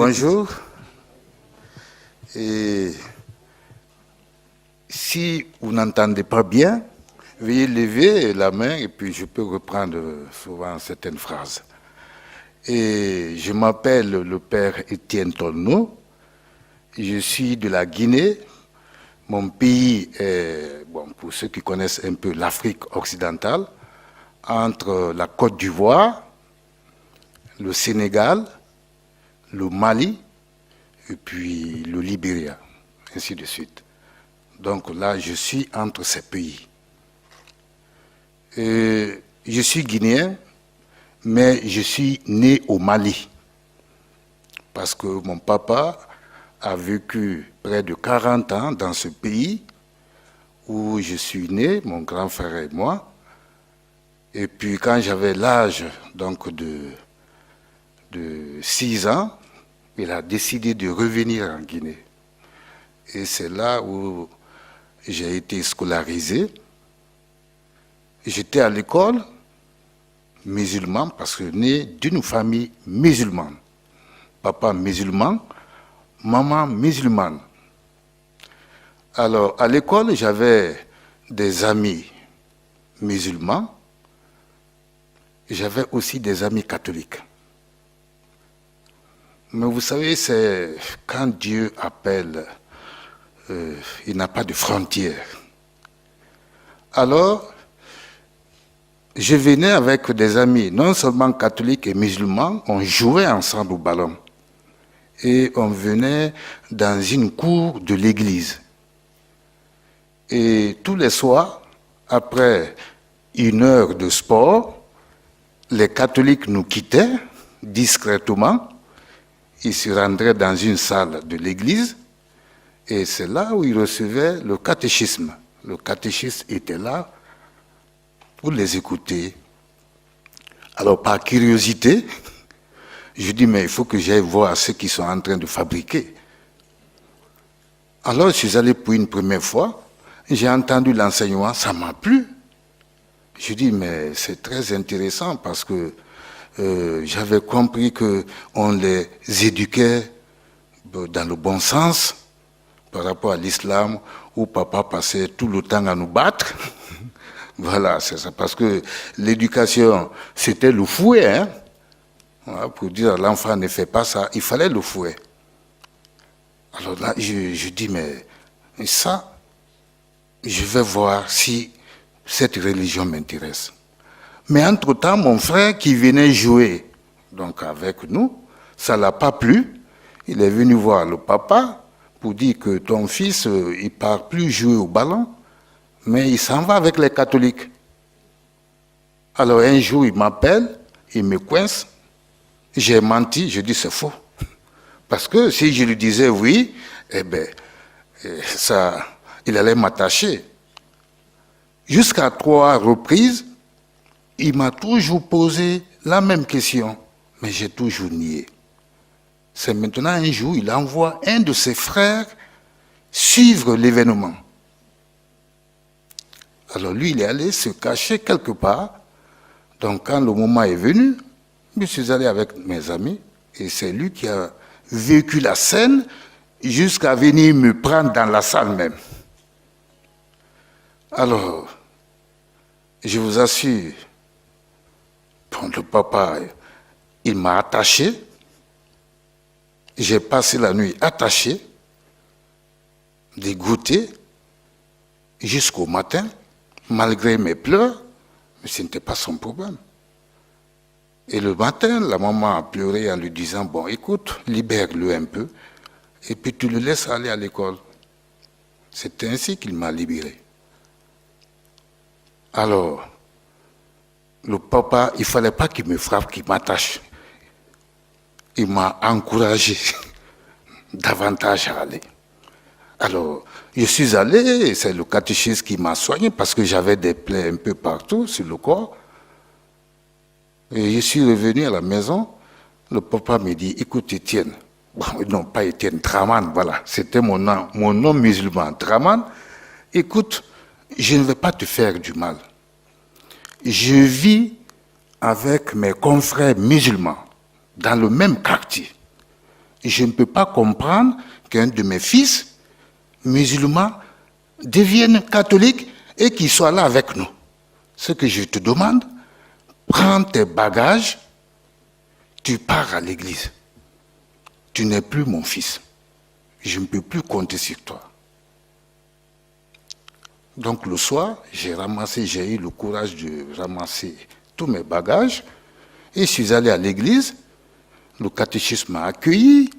Bonjour. Et si vous n'entendez pas bien, veuillez lever la main et puis je peux reprendre souvent certaines phrases. Et je m'appelle le père Étienne Tolno. Je suis de la Guinée. Mon pays est, pour ceux qui connaissent un peu l'Afrique occidentale, entre la Côte d'Ivoire, le Sénégal, le Mali et puis le Libéria, ainsi de suite. Donc là, je suis entre ces pays. Je suis guinéen, mais je suis né au Mali. Parce que mon papa a vécu près de 40 ans dans ce pays où je suis né, mon grand frère et moi. Et puis quand j'avais l'âge donc de 6 ans, il a décidé de revenir en Guinée. Et c'est là où j'ai été scolarisé. J'étais à l'école musulman parce que né d'une famille musulmane. Papa musulman, maman musulmane. Alors, à l'école, j'avais des amis musulmans. J'avais aussi des amis catholiques. Mais vous savez, c'est quand Dieu appelle, il n'a pas de frontières. Alors, je venais avec des amis, non seulement catholiques et musulmans, on jouait ensemble au ballon. Et on venait dans une cour de l'église. Et tous les soirs, après 1 heure de sport, les catholiques nous quittaient discrètement. Ils se rendraient dans une salle de l'église et c'est là où ils recevaient le catéchisme. Le catéchisme était là pour les écouter. Alors par curiosité, je dis mais il faut que j'aille voir ce qu'ils sont en train de fabriquer. Alors je suis allé pour une première fois, j'ai entendu l'enseignement, ça m'a plu. Je dis mais c'est très intéressant parce que j'avais compris qu'on les éduquait dans le bon sens par rapport à l'islam où papa passait tout le temps à nous battre. Voilà, c'est ça. Parce que l'éducation, c'était le fouet. Hein? Voilà, pour dire à l'enfant ne fait pas ça, il fallait le fouet. Alors là, je dis mais ça, je vais voir si cette religion m'intéresse. Mais entre-temps, mon frère qui venait jouer donc avec nous, ça ne l'a pas plu. Il est venu voir le papa pour dire que ton fils, il ne part plus jouer au ballon, mais il s'en va avec les catholiques. Alors un jour, il m'appelle, il me coince. J'ai menti, je dis c'est faux. Parce que si je lui disais oui, eh bien, il allait m'attacher. Jusqu'à 3 reprises, il m'a toujours posé la même question, mais j'ai toujours nié. C'est maintenant un jour, il envoie un de ses frères suivre l'événement. Alors lui, il est allé se cacher quelque part. Donc quand le moment est venu, je suis allé avec mes amis et c'est lui qui a vécu la scène jusqu'à venir me prendre dans la salle même. Alors, je vous assure, le papa, il m'a attaché. J'ai passé la nuit attaché, dégoûté, jusqu'au matin, malgré mes pleurs, mais ce n'était pas son problème. Et le matin, la maman a pleuré en lui disant, bon, écoute, libère-le un peu, et puis tu le laisses aller à l'école. C'est ainsi qu'il m'a libéré. Alors, le papa, il ne fallait pas qu'il me frappe, qu'il m'attache. Il m'a encouragé davantage à aller. Alors, je suis allé, c'est le catéchisme qui m'a soigné parce que j'avais des plaies un peu partout sur le corps. Et je suis revenu à la maison, le papa me dit, écoute Étienne, non pas Étienne, Draman, voilà, c'était mon nom musulman, Draman, écoute, je ne vais pas te faire du mal. Je vis avec mes confrères musulmans dans le même quartier. je ne peux pas comprendre qu'un de mes fils musulmans devienne catholique et qu'il soit là avec nous. Ce que je te demande, prends tes bagages, tu pars à l'église. Tu n'es plus mon fils. Je ne peux plus compter sur toi. Donc le soir, j'ai eu le courage de ramasser tous mes bagages et je suis allé à l'église. Le catéchisme m'a accueilli.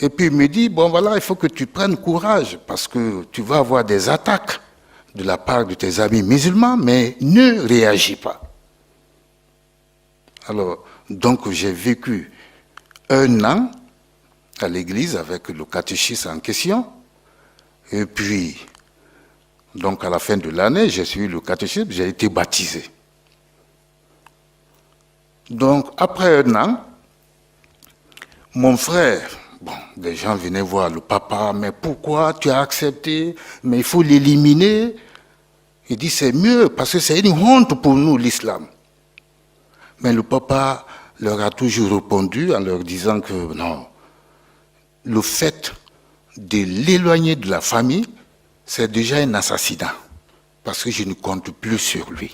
Et puis il me dit, bon voilà, il faut que tu prennes courage parce que tu vas avoir des attaques de la part de tes amis musulmans, mais ne réagis pas. Alors, donc j'ai vécu 1 an à l'église avec le catéchisme en question. Et puis, donc à la fin de l'année, j'ai suivi le catéchisme, j'ai été baptisé. Donc après 1 an, mon frère, bon, des gens venaient voir le papa, mais pourquoi tu as accepté? Mais il faut l'éliminer. Il dit c'est mieux parce que c'est une honte pour nous l'islam. Mais le papa leur a toujours répondu en leur disant que non, le fait de l'éloigner de la famille, c'est déjà un assassinat, parce que je ne compte plus sur lui.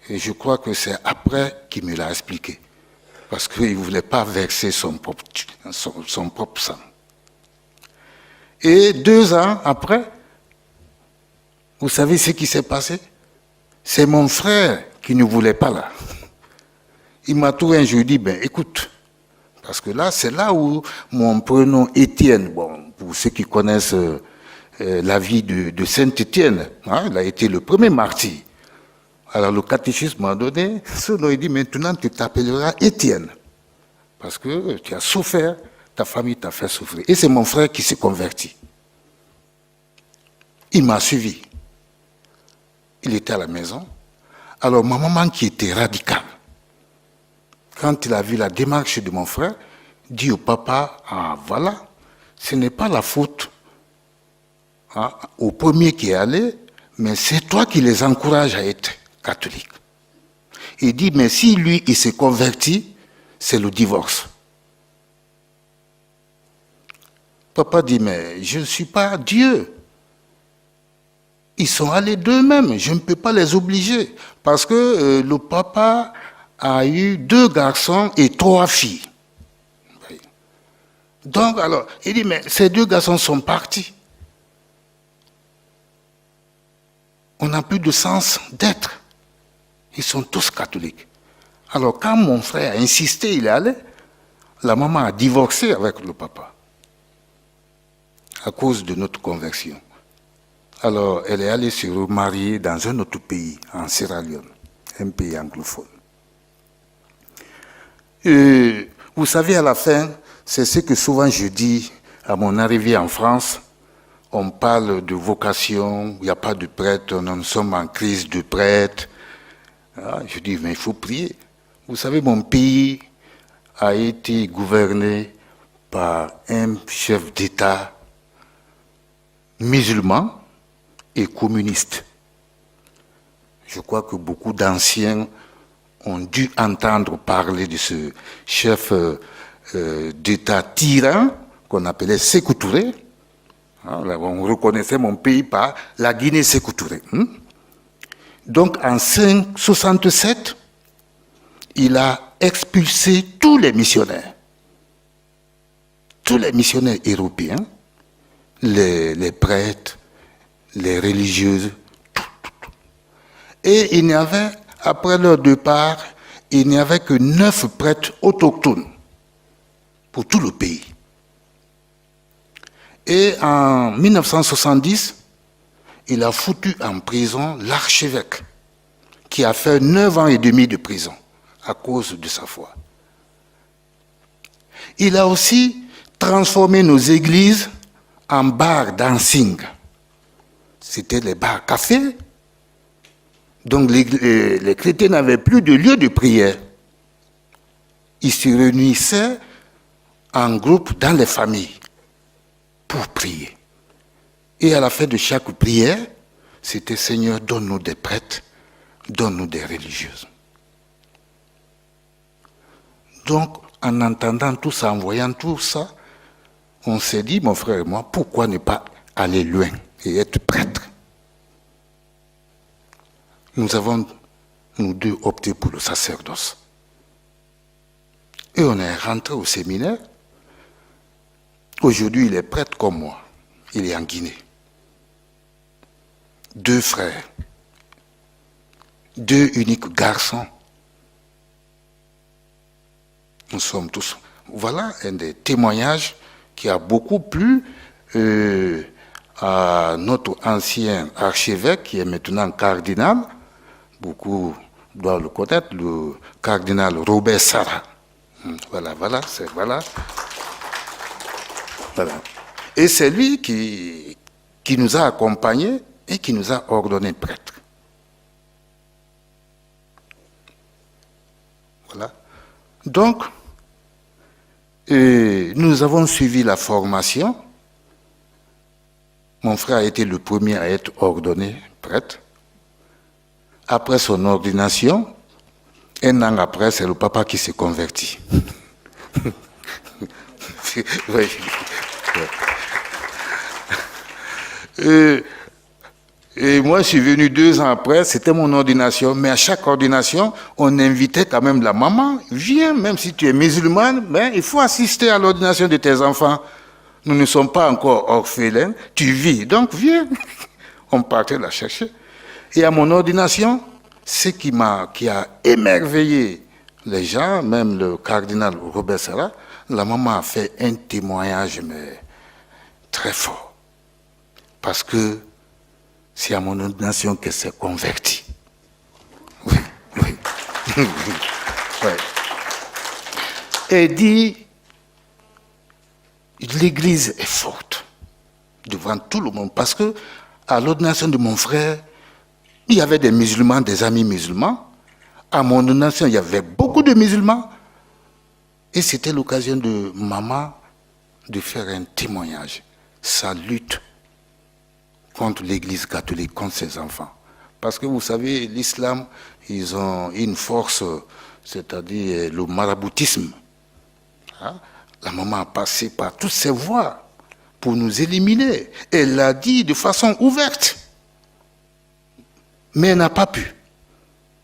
Et je crois que c'est après qu'il me l'a expliqué, parce qu'il ne voulait pas verser son propre sang. Et 2 ans après, vous savez ce qui s'est passé? C'est mon frère qui ne voulait pas là. Il m'a trouvé un jour, dit, ben écoute, parce que là, c'est là où mon prénom Étienne, bon, pour ceux qui connaissent la vie de Saint-Étienne, hein, il a été le premier martyr. Alors le catéchisme m'a donné ce nom, il dit, maintenant tu t'appelleras Étienne, parce que tu as souffert, ta famille t'a fait souffrir. Et c'est mon frère qui s'est converti. Il m'a suivi. Il était à la maison. Alors ma maman qui était radicale, quand il a vu la démarche de mon frère, dit au papa, ah voilà, ce n'est pas la faute au premier qui est allé, mais c'est toi qui les encourages à être catholiques. Il dit, mais si lui, il s'est converti, c'est le divorce. Papa dit, mais je ne suis pas Dieu. Ils sont allés d'eux-mêmes, je ne peux pas les obliger. Parce que le papa a eu 2 garçons et 3 filles. Donc, alors, il dit, mais ces 2 garçons sont partis. On n'a plus de sens d'être. Ils sont tous catholiques. Alors, quand mon frère a insisté, il est allé, la maman a divorcé avec le papa à cause de notre conversion. Alors, elle est allée se remarier dans un autre pays, en Sierra Leone, un pays anglophone. Et vous savez, à la fin, c'est ce que souvent je dis à mon arrivée en France. On parle de vocation, il n'y a pas de prêtre, nous sommes en crise de prêtre. Je dis, mais il faut prier. Vous savez, mon pays a été gouverné par un chef d'État musulman et communiste. Je crois que beaucoup d'anciens ont dû entendre parler de ce chef d'État tyran qu'on appelait Sékou Touré. On reconnaissait mon pays par la Guinée Sékou Touré. Donc en 1967, il a expulsé tous les missionnaires européens, les prêtres, les religieuses, tout. Et il n'y avait, après leur départ, il n'y avait que 9 prêtres autochtones pour tout le pays. Et en 1970, il a foutu en prison l'archevêque, qui a fait 9 ans et demi de prison à cause de sa foi. Il a aussi transformé nos églises en bars dancing. C'était les bars cafés. Donc les chrétiens n'avaient plus de lieu de prière. Ils se réunissaient en groupe dans les familles pour prier. Et à la fin de chaque prière, c'était Seigneur, donne-nous des prêtres, donne-nous des religieuses. Donc, en entendant tout ça, en voyant tout ça, on s'est dit, mon frère et moi, pourquoi ne pas aller loin et être prêtre? Nous avons, nous deux, opté pour le sacerdoce. Et on est rentré au séminaire. Aujourd'hui, il est prêtre comme moi. Il est en Guinée. 2 frères. 2 uniques garçons. Nous sommes tous. Voilà un des témoignages qui a beaucoup plu à notre ancien archevêque, qui est maintenant cardinal. Beaucoup doivent le connaître, le cardinal Robert Sarah. Voilà. Et c'est lui qui nous a accompagnés et qui nous a ordonné prêtre. Voilà. Donc, nous avons suivi la formation. Mon frère a été le premier à être ordonné prêtre. Après son ordination, 1 an après, c'est le papa qui s'est converti. Oui. Et moi, je suis venu 2 ans après, c'était mon ordination, mais à chaque ordination, on invitait quand même la maman. Viens, même si tu es musulmane, mais il faut assister à l'ordination de tes enfants. Nous ne sommes pas encore orphelins, tu vis, donc viens. On partait la chercher. Et à mon ordination, ce qui a émerveillé les gens, même le cardinal Robert Sarah, la maman a fait un témoignage mais très fort. Parce que c'est à mon ordination qu'elle s'est convertie. Oui. Ouais. Et dit, l'Église est forte devant tout le monde. Parce que à l'ordination de mon frère, il y avait des musulmans, des amis musulmans. À mon ordination, il y avait beaucoup de musulmans. Et c'était l'occasion de maman de faire un témoignage. Sa lutte contre l'Église catholique, contre ses enfants. Parce que vous savez, l'islam, ils ont une force, c'est-à-dire le maraboutisme. La maman a passé par toutes ces voies pour nous éliminer. Elle l'a dit de façon ouverte. Mais elle n'a pas pu.